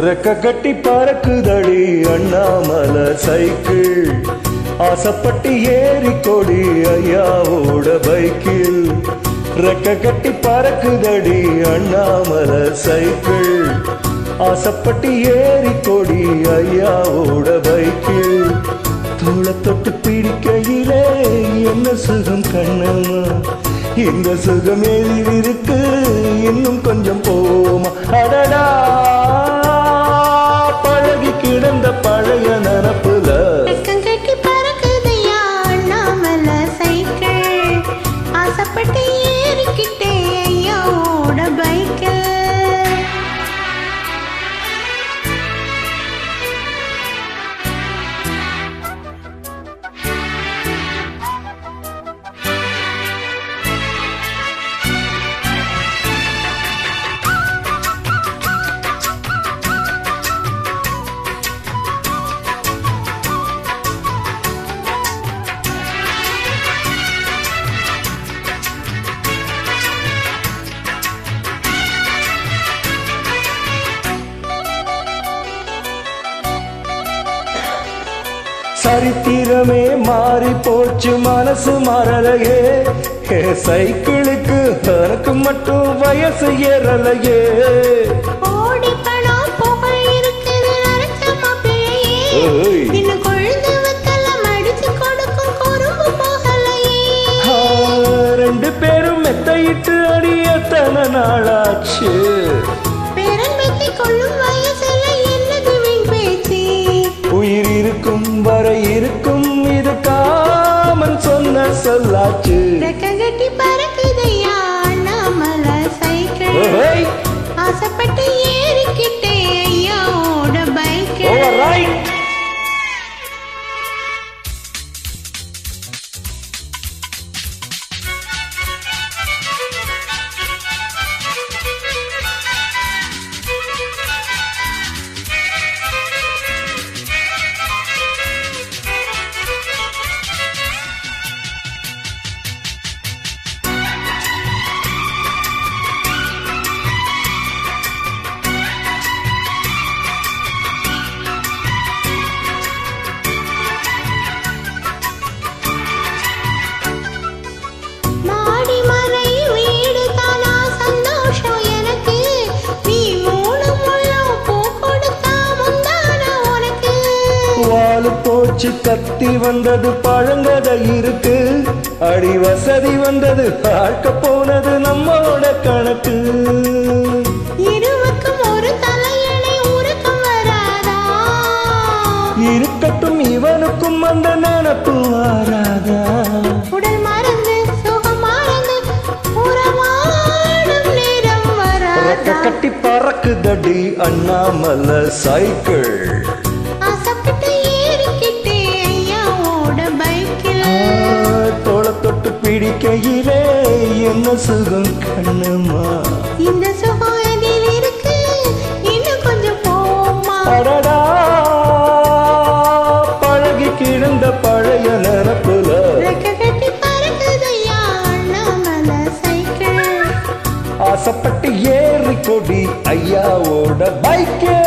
ரெக்க கட்டி பறக்குதடி அண்ணாமலை சைக்கிள் ஆசப்பட்டு ஏறி கொடி ஐயாவோட பைக்கில் ரெக்க கட்டி பறக்குதடி அண்ணாமலை சைக்கிள் ஆசப்பட்டு ஏறி கொடி ஐயாவோட பைக்கில் தோளை தொட்டு பிடிக்கையிலே என்ன சுகம் கண்ணம்மா இந்த சுகம் எதில் இருக்கு இன்னும் கொஞ்சம் போமா அடடா பழகி கிடந்த பழைய நினப்புல கட்டி பறக்குதையா அண்ணாமலை சைக்கிள் ஆசைப்பட்டு ஏறிக்கிட்டே ஐயாவோட பைக்கில் சரித்திரமே மாறி போச்சு மனசு மறலையே சைக்கிளுக்கு எனக்கு மட்டும் வயசு ஏறலையே ஓடி பணம் புகழ் இருக்குது நரச்சமா பிழையே இன்னும் கொழுந்து வத்தெல்லாம் அடிச்சு கொடுக்கும் குறும்பு போகலையே ரெண்டு பேரும் மெத்தையிட்டு அடி எத்தனை நாளாச்சு பேரன் மெத்தி கொள்ளும் வயசுல என்னது வீண் பேச்சு உயிர் இருக்கும் வரை இருக்கும் இது காமன் சொன்ன சொல்லாச்சு ரெக்க கட்டி பறக்குதையா அண்ணாமலை சைக்கிள் ஆசைப்பட்டு ஏறிக்கிட்டே ஐயாவோட பைக்கில் போச்சு கத்தி வந்தது பழங்கதை இருக்கு அடி வசதி வந்தது பார்க்க போனது நம்மோட கணக்கு இருவருக்கும் ஒரு தலையணை உருக்கம் வராதா இருக்கட்டும் இவனுக்கும் அந்த நினப்பு வராதா உடல் மறந்து சுகம் மறந்து உறவாடும் நேரம் வராதா கட்டி பறக்குதடி அண்ணாமலை சைக்கிள் ஆசைப்பட்டு ஏறிக்கிட்டே ஐயாவோட பைக்கில் தோளை தொட்டு பிடிக்கையிலே என்ன சுகம் கண்ணுமா இந்த சுகம் எதில் இருக்கு இன்னும் கொஞ்சம் போமா அடடா பழகி கிடந்த பழைய நினப்புல ரெக்க கட்டி பறக்குதையா அண்ணாமலை சைக்கிள் ஆசைப்பட்டு ஏறி கொடி ஐயாவோட பைக்கே